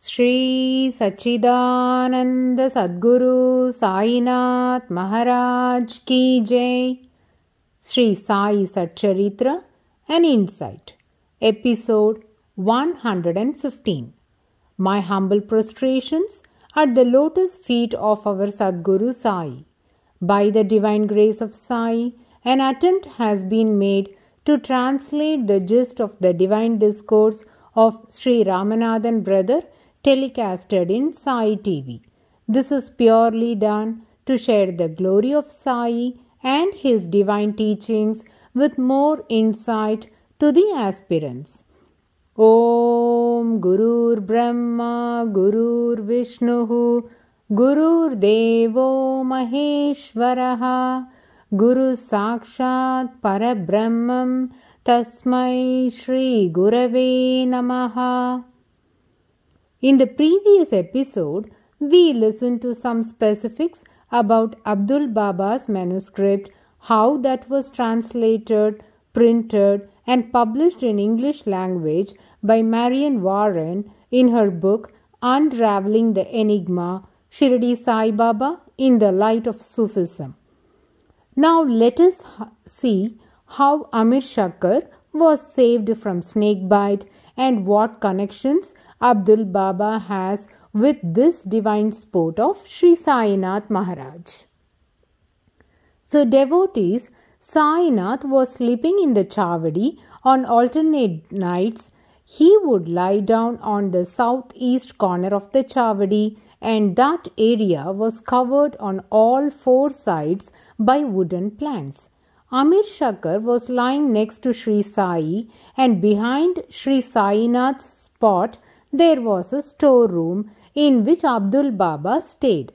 Shri Sachidananda Sadguru Sainath Maharaj Ki Jai. Sri Sai Satcharitra, an Insight, Episode 115. My humble prostrations at the lotus feet of our Sadguru Sai. By the divine grace of Sai, an attempt has been made to translate the gist of the divine discourse of Sri Ramanathan Brother telecasted in Sai TV. This is purely done to share the glory of Sai and his divine teachings with more insight to the aspirants. Om Gurur Brahma Gurur Vishnuhu Gurur Devo Maheshwaraha Guru Sakshat Parabrahmam Tasmai Shri Gurave Namaha. In the previous episode, we listened to some specifics about Abdul Baba's manuscript, how that was translated, printed, and published in English language by Marian Warren in her book Unraveling the Enigma, Shirdi Sai Baba in the Light of Sufism. Now let us see how Amir Shakkar was saved from snakebite and what connections Abdul Baba has with this divine sport of Sri Sainath Maharaj. So devotees, Sainath was sleeping in the Chavadi on alternate nights. He would lie down on the southeast corner of the Chavadi, and that area was covered on all four sides by wooden planks. Amir Shakkar was lying next to Sri Sai, and behind Sri Sainath's spot there was a storeroom in which Abdul Baba stayed.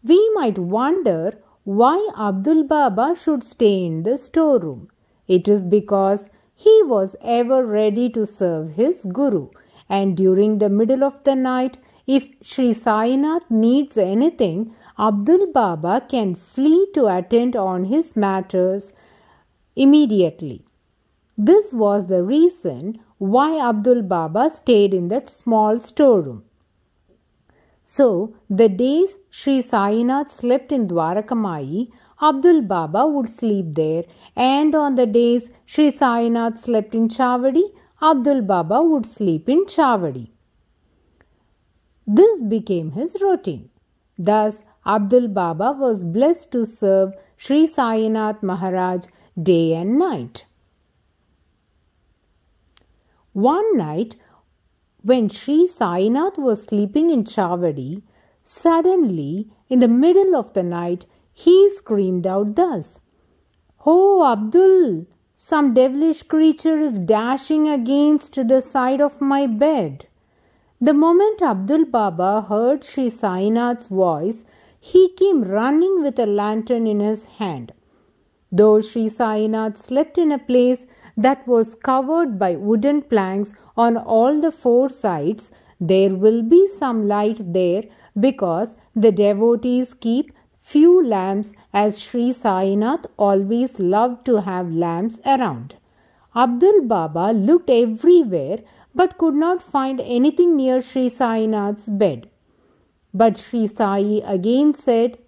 We might wonder why Abdul Baba should stay in the storeroom. It is because he was ever ready to serve his Guru, and during the middle of the night, if Sri Sainath needs anything, Abdul Baba can flee to attend on his matters immediately. This was the reason why Abdul Baba stayed in that small storeroom. So, the days Sri Sainath slept in Dwarakamai, Abdul Baba would sleep there, and on the days Sri Sainath slept in Chavadi, Abdul Baba would sleep in Chavadi. This became his routine. Thus, Abdul Baba was blessed to serve Sri Sainath Maharaj day and night. One night, when Sri Sainath was sleeping in Chavadi, suddenly, in the middle of the night, he screamed out thus, "Oh Abdul, some devilish creature is dashing against the side of my bed." The moment Abdul Baba heard Sri Sainath's voice, he came running with a lantern in his hand. Though Sri Sainath slept in a place that was covered by wooden planks on all the four sides, there will be some light there because the devotees keep few lamps, as Sri Sainath always loved to have lamps around. Abdul Baba looked everywhere but could not find anything near Sri Sainath's bed. But Sri Sai again said,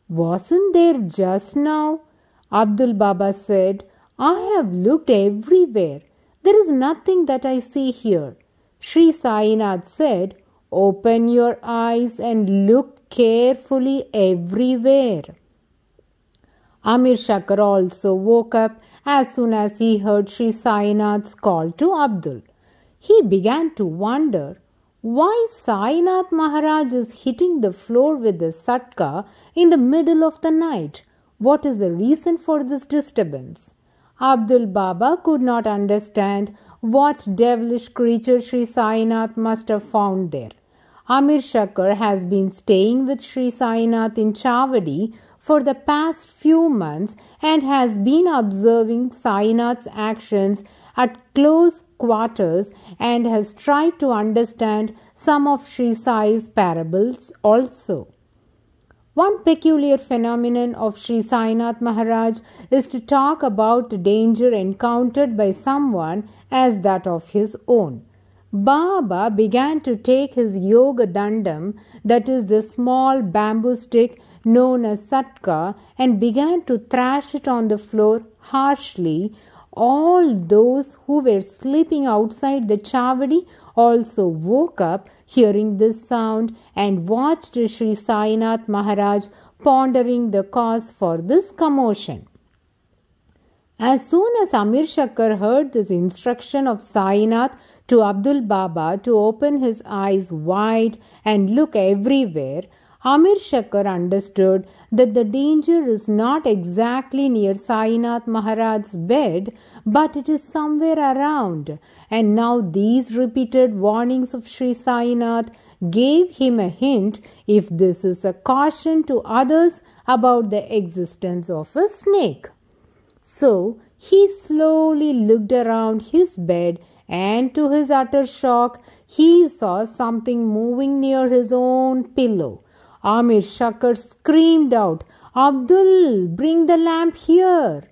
"Wasn't there just now?" Abdul Baba said, "I have looked everywhere. There is nothing that I see here." Sri Sainath said, "Open your eyes and look carefully everywhere." Amir Shakkar also woke up as soon as he heard Sri Sainath's call to Abdul. He began to wonder why Sainath Maharaj is hitting the floor with the satka in the middle of the night. What is the reason for this disturbance? Abdul Baba could not understand what devilish creature Sri Sainath must have found there. Amir Shakkar has been staying with Sri Sainath in Chavadi for the past few months and has been observing Sainath's actions at close quarters and has tried to understand some of Sri Sai's parables also. One peculiar phenomenon of Sri Sainath Maharaj is to talk about danger encountered by someone as that of his own. Baba began to take his yoga dandam, that is the small bamboo stick known as satka, and began to thrash it on the floor harshly. All those who were sleeping outside the chavadi also woke up hearing this sound and watched Sri Sainath Maharaj pondering the cause for this commotion. As soon as Amir Shakkar heard this instruction of Sainath to Abdul Baba to open his eyes wide and look everywhere, Amir Shakkar understood that the danger is not exactly near Sainath Maharaj's bed, but it is somewhere around. And now these repeated warnings of Sri Sainath gave him a hint, if this is a caution to others about the existence of a snake. So he slowly looked around his bed, and to his utter shock, he saw something moving near his own pillow. Amir Shakkar screamed out, "Abdul, bring the lamp here."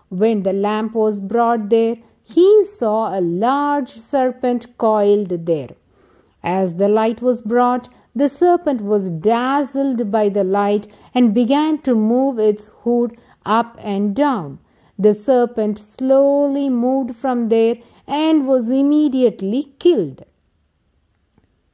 When the lamp was brought there, he saw a large serpent coiled there. As the light was brought, the serpent was dazzled by the light and began to move its hood up and down. The serpent slowly moved from there and was immediately killed.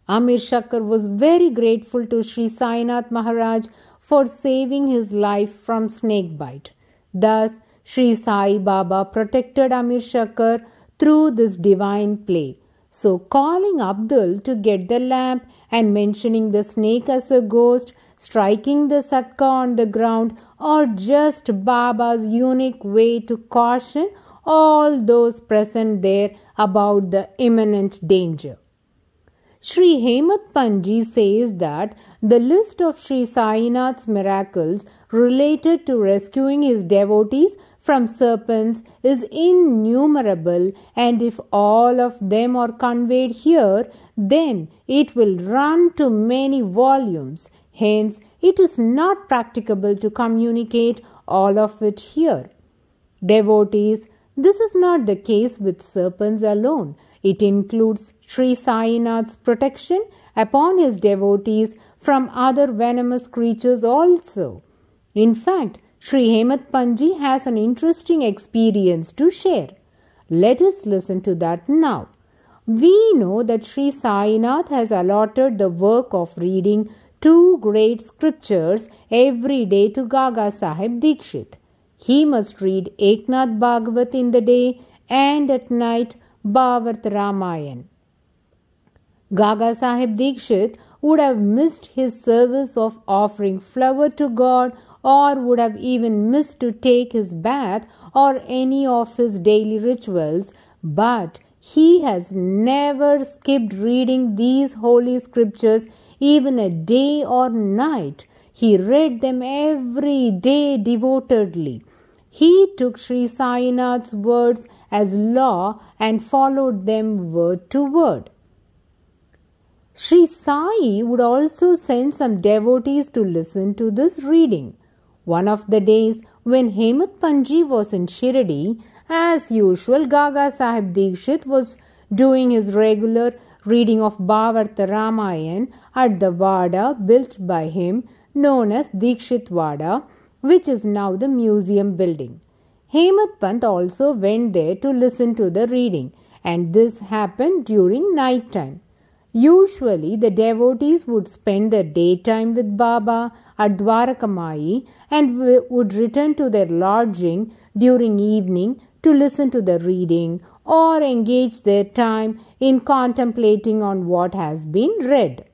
Amir Shakkar was very grateful to Sri Sainath Maharaj for saving his life from snake bite. Thus, Sri Sai Baba protected Amir Shakkar through this divine play. So, calling Abdul to get the lamp and mentioning the snake as a ghost, striking the satka on the ground, or just Baba's unique way to caution all those present there about the imminent danger. Sri Hemat Panji says that the list of Sri Sainath's miracles related to rescuing his devotees from serpents is innumerable, and if all of them are conveyed here, then it will run to many volumes. Hence, it is not practicable to communicate all of it here. Devotees, this is not the case with serpents alone. It includes Sri Sainath's protection upon his devotees from other venomous creatures also. In fact, Sri Hemat Panji has an interesting experience to share. Let us listen to that now. We know that Sri Sainath has allotted the work of reading 2 great scriptures every day to Gaga Sahib Dikshit. He must read Eknath Bhagavat in the day and at night Bhavat Ramayan. Gaga Sahib Dikshit would have missed his service of offering flower to God, or would have even missed to take his bath or any of his daily rituals, but he has never skipped reading these holy scriptures even a day or night. He read them every day devotedly. He took Sri Sainath's words as law and followed them word to word. Sri Sai would also send some devotees to listen to this reading. One of the days when Hemat Panji was in Shirdi, as usual, Gaga Sahib Dikshit was doing his regular reading of Bhavartha Ramayan at the Vada built by him, known as Dikshit Vada, which is now the museum building. Hemat Pant also went there to listen to the reading, and this happened during night time. Usually, the devotees would spend the daytime with Baba at Dwarakamai and would return to their lodging during evening to listen to the reading or engage their time in contemplating on what has been read.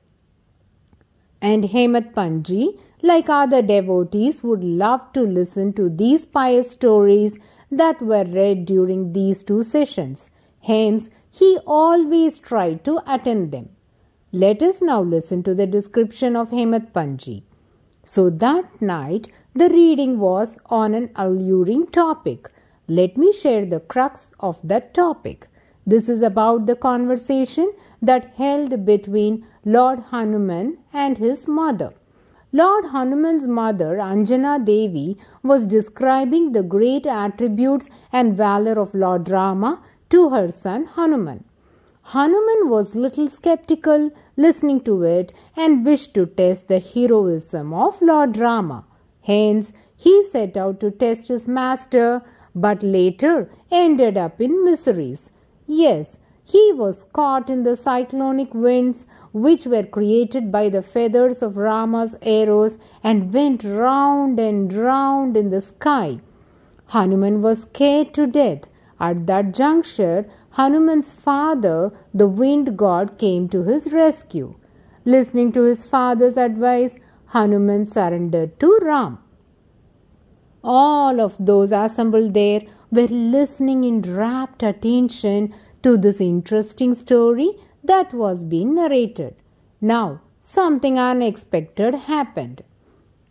And Hemat Panji, like other devotees, would love to listen to these pious stories that were read during these 2 sessions. Hence, he always tried to attend them. Let us now listen to the description of Hemat Panji. So that night, the reading was on an alluring topic. Let me share the crux of that topic. This is about the conversation that held between Lord Hanuman and his mother. Lord Hanuman's mother, Anjana Devi, was describing the great attributes and valor of Lord Rama to her son Hanuman. Hanuman was little skeptical listening to it and wished to test the heroism of Lord Rama. Hence, he set out to test his master, but later ended up in miseries. Yes, he was caught in the cyclonic winds which were created by the feathers of Rama's arrows and went round and round in the sky. Hanuman was scared to death. At that juncture, Hanuman's father, the wind god, came to his rescue. Listening to his father's advice, Hanuman surrendered to Ram. All of those assembled there were listening in rapt attention to this interesting story that was being narrated. Now, something unexpected happened.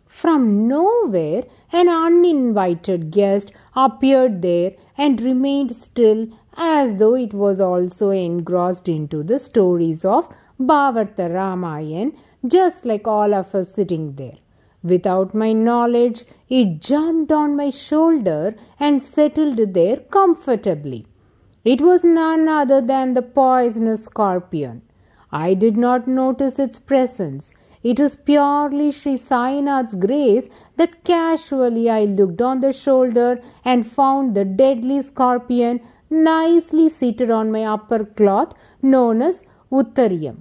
From nowhere, an uninvited guest appeared there and remained still as though it was also engrossed into the stories of Bhavarta Ramayana, just like all of us sitting there. Without my knowledge, it jumped on my shoulder and settled there comfortably. It was none other than the poisonous scorpion. I did not notice its presence. It was purely Sri Sainath's grace that casually I looked on the shoulder and found the deadly scorpion nicely seated on my upper cloth known as Uttariyam.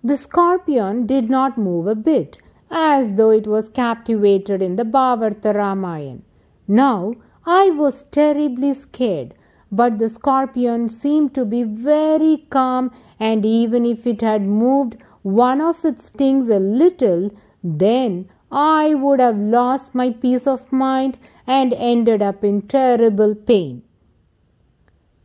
The scorpion did not move a bit, as though it was captivated in the Bhavarta Ramayana. Now I was terribly scared, but the scorpion seemed to be very calm, and even if it had moved one of its stings a little, then I would have lost my peace of mind and ended up in terrible pain.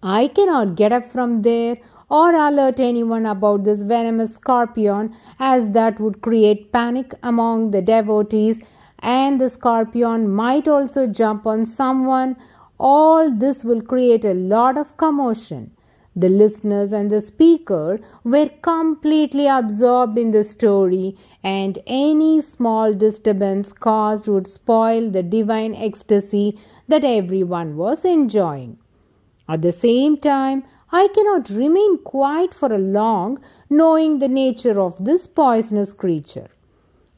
I cannot get up from there or alert anyone about this venomous scorpion, as that would create panic among the devotees, and the scorpion might also jump on someone. All this will create a lot of commotion. The listeners and the speaker were completely absorbed in the story, and any small disturbance caused would spoil the divine ecstasy that everyone was enjoying. At the same time, I cannot remain quiet for long, knowing the nature of this poisonous creature.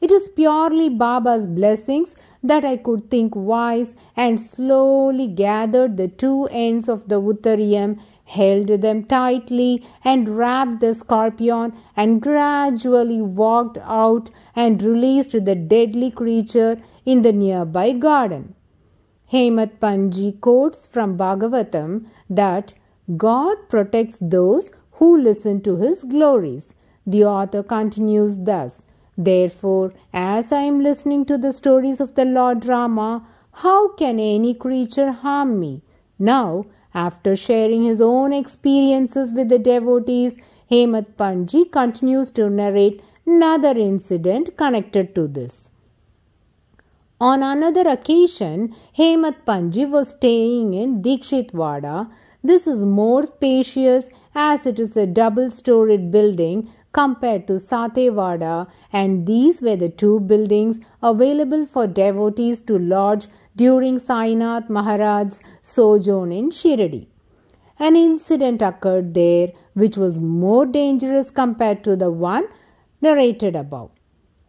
It is purely Baba's blessings that I could think wise, and slowly gathered the two ends of the Uttariyam, held them tightly and wrapped the scorpion, and gradually walked out and released the deadly creature in the nearby garden. Hemant Panji quotes from Bhagavatam that God protects those who listen to his glories. The author continues thus: therefore, as I am listening to the stories of the Lord Rama, how can any creature harm me? Now, after sharing his own experiences with the devotees, Hemant Panji continues to narrate another incident connected to this. On another occasion, Hemant Panji was staying in Dikshit Wada. This is more spacious as it is a double-storied building compared to Satewada, and these were the two buildings available for devotees to lodge during Sainath Maharaj's sojourn in Shirdi. An incident occurred there which was more dangerous compared to the one narrated above.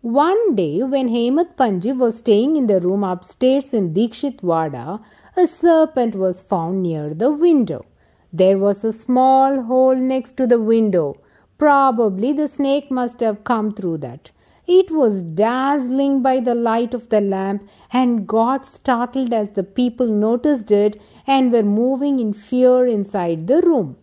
One day, when Hemant Panji was staying in the room upstairs in Dikshit Wada, a serpent was found near the window. There was a small hole next to the window. Probably the snake must have come through that. It was dazzling by the light of the lamp and got startled as the people noticed it and were moving in fear inside the room.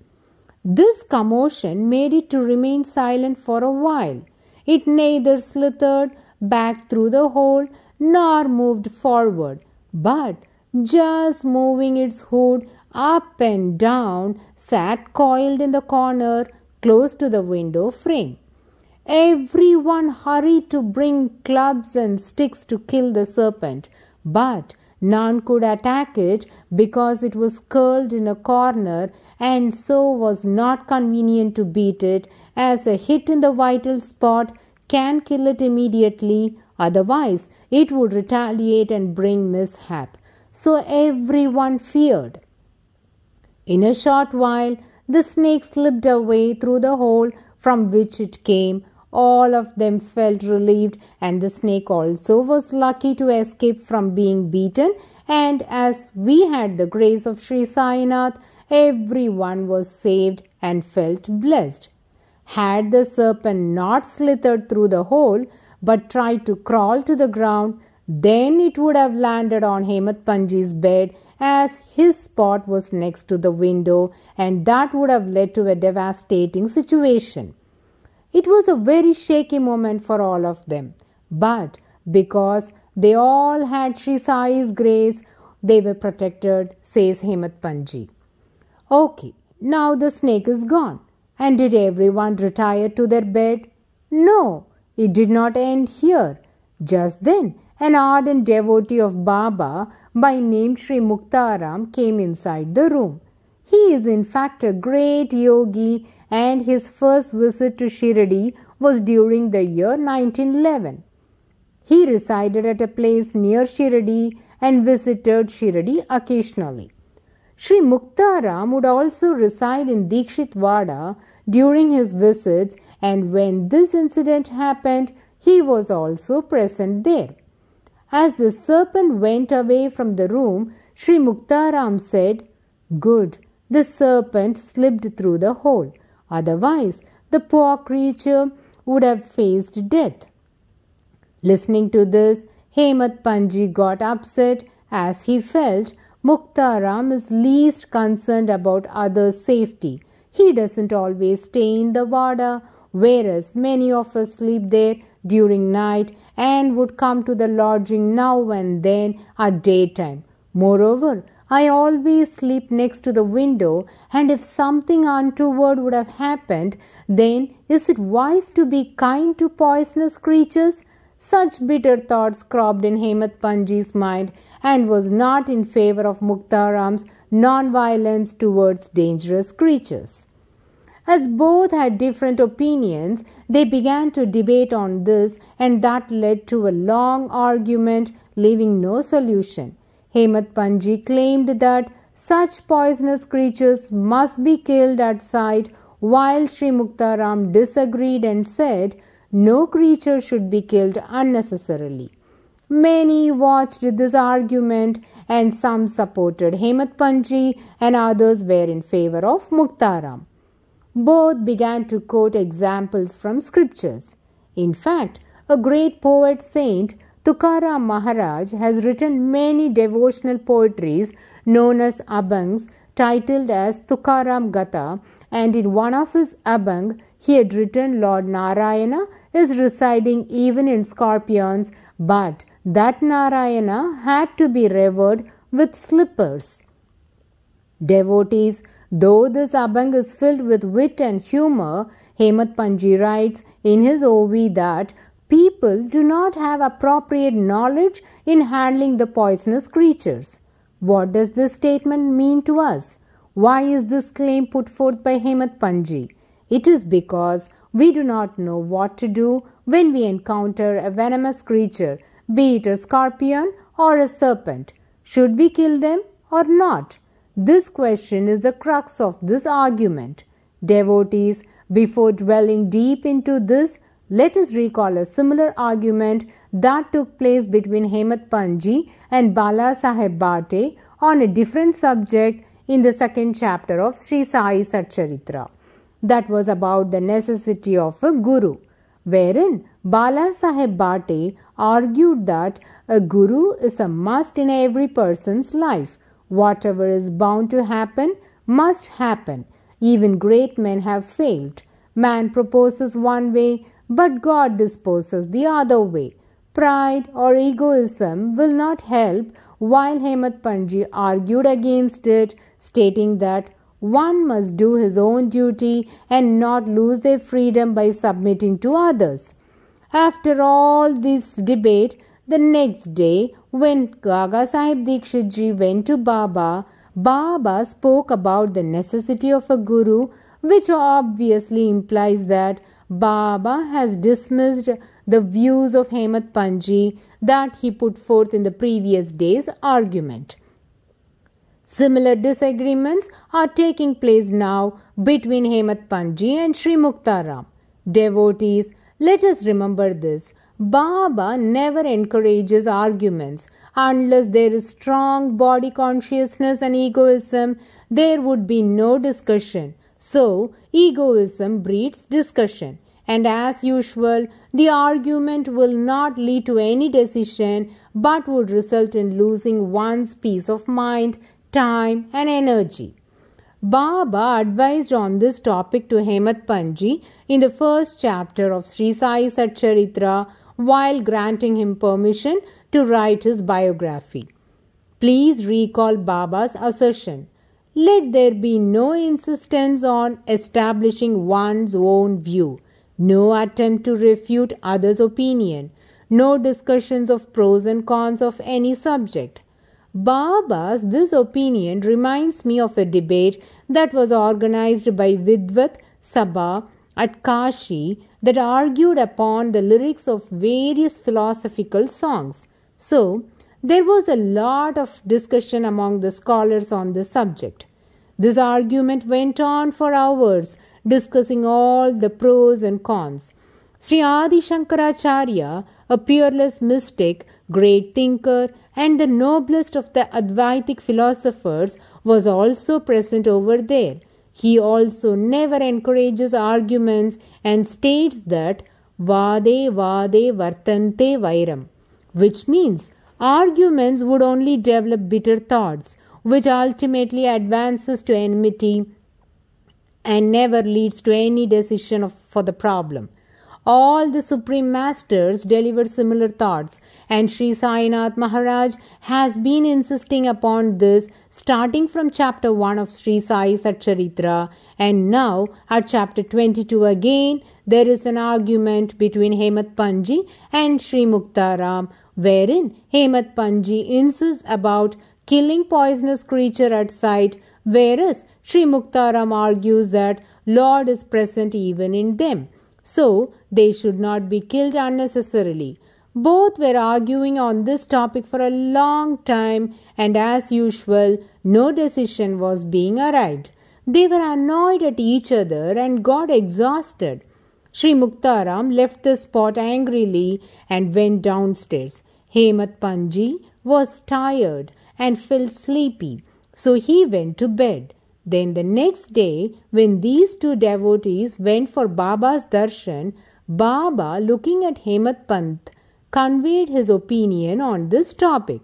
This commotion made it to remain silent for a while. It neither slithered back through the hole nor moved forward, but just moving its hood up and down, sat coiled in the corner close to the window frame. Everyone hurried to bring clubs and sticks to kill the serpent, but none could attack it because it was curled in a corner, and so was not convenient to beat it, as a hit in the vital spot can kill it immediately, otherwise it would retaliate and bring mishap. So everyone feared. In a short while, the snake slipped away through the hole from which it came. All of them felt relieved, and the snake also was lucky to escape from being beaten. And as we had the grace of Sri Sainath, everyone was saved and felt blessed. Had the serpent not slithered through the hole but tried to crawl to the ground, then it would have landed on Hemat Panji's bed, as his spot was next to the window, and that would have led to a devastating situation. It was a very shaky moment for all of them, but because they all had Sri Sai's grace, they were protected, says Hemat Panji. Okay, now the snake is gone. And did everyone retire to their bed? No, it did not end here. Just then, an ardent devotee of Baba by name Sri Muktaram came inside the room. He is in fact a great yogi, and his first visit to Shirdi was during the year 1911. He resided at a place near Shirdi and visited Shirdi occasionally. Sri Muktaram would also reside in Dikshit Wada during his visits, and when this incident happened, he was also present there. As the serpent went away from the room, Sri Muktaram said, "Good, the serpent slipped through the hole. Otherwise, the poor creature would have faced death." Listening to this, Hemat Panji got upset, as he felt Muktaram is least concerned about others' safety. He doesn't always stay in the Wada, whereas many of us sleep there during night and would come to the lodging now and then at daytime. Moreover, I always sleep next to the window, and if something untoward would have happened, then is it wise to be kind to poisonous creatures? Such bitter thoughts cropped in Hemat Panji's mind, and was not in favor of Muktaram's non-violence towards dangerous creatures. As both had different opinions, they began to debate on this, and that led to a long argument, leaving no solution. Hemat Panji claimed that such poisonous creatures must be killed at sight, while Sri Muktaram disagreed and said no creature should be killed unnecessarily. Many watched this argument, and some supported Hemat Panji and others were in favor of Muktaram. Both began to quote examples from scriptures. In fact, a great poet saint, Tukaram Maharaj, has written many devotional poetries known as Abhangs, titled as Tukaram Gata, and in one of his Abhang, he had written Lord Narayana is residing even in scorpions, but that Narayana had to be revered with slippers. Devotees, though this Abhang is filled with wit and humor, Hemat Panji writes in his OV that people do not have appropriate knowledge in handling the poisonous creatures. What does this statement mean to us? Why is this claim put forth by Hemat Panji? It is because we do not know what to do when we encounter a venomous creature, be it a scorpion or a serpent. Should we kill them or not? This question is the crux of this argument. Devotees, before dwelling deep into this, let us recall a similar argument that took place between Hemat Panji and Bala Saheb Bhate on a different subject in the second chapter of Sri Sai Satcharitra. That was about the necessity of a guru, wherein Bala Saheb Bhate argued that a guru is a must in every person's life. Whatever is bound to happen must happen. Even great men have failed. Man proposes one way, but God disposes the other way. Pride or egoism will not help, while Hemat Panji argued against it, stating that one must do his own duty and not lose their freedom by submitting to others. After all this debate, the next day, when Gaga Sahib Dikshit Ji went to Baba, Baba spoke about the necessity of a guru, which obviously implies that Baba has dismissed the views of Hemat Panji that he put forth in the previous day's argument. Similar disagreements are taking place now between Hemat Pantji and Sri Muktaram. Devotees, let us remember this. Baba never encourages arguments. Unless there is strong body consciousness and egoism, there would be no discussion. So, egoism breeds discussion. And as usual, the argument will not lead to any decision but would result in losing one's peace of mind, time and energy. Baba advised on this topic to Hemat Pantji in the first chapter of Sri Sai Satcharitra while granting him permission to write his biography. Please recall Baba's assertion. Let there be no insistence on establishing one's own view, no attempt to refute others' opinion, no discussions of pros and cons of any subject. Baba's this opinion reminds me of a debate that was organized by Vidvat Sabha at Kashi that argued upon the lyrics of various philosophical songs. So, there was a lot of discussion among the scholars on this subject. This argument went on for hours, discussing all the pros and cons. Sri Adi Shankaracharya, a peerless mystic, great thinker, and the noblest of the Advaitic philosophers, was also present over there. He also never encourages arguments and states that vade vade vartante vairam, which means arguments would only develop bitter thoughts, which ultimately advances to enmity and never leads to any decision for the problem. All the Supreme Masters delivered similar thoughts, and Sri Sainath Maharaj has been insisting upon this starting from chapter 1 of Sri Sai Satcharitra, and now at chapter 22 again there is an argument between Hemat Pantji and Sri Muktaram, wherein Hemat Pantji insists about killing poisonous creature at sight, whereas Sri Muktaram argues that Lord is present even in them, so they should not be killed unnecessarily. Both were arguing on this topic for a long time, and as usual, no decision was being arrived. They were annoyed at each other and got exhausted. Sri Muktaram left the spot angrily and went downstairs. Hemat Pantji was tired and felt sleepy, so he went to bed. Then the next day, when these two devotees went for Baba's darshan, Baba, looking at Hemat Pant, conveyed his opinion on this topic.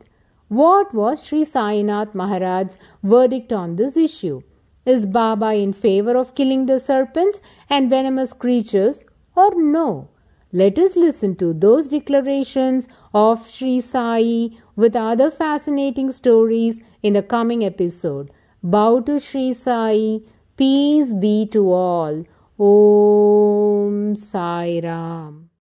What was Sri Sainath Maharaj's verdict on this issue? Is Baba in favor of killing the serpents and venomous creatures or no? Let us listen to those declarations of Sri Sai with other fascinating stories in the coming episode. Bow to Sri Sai. Peace be to all. Om Sai Ram.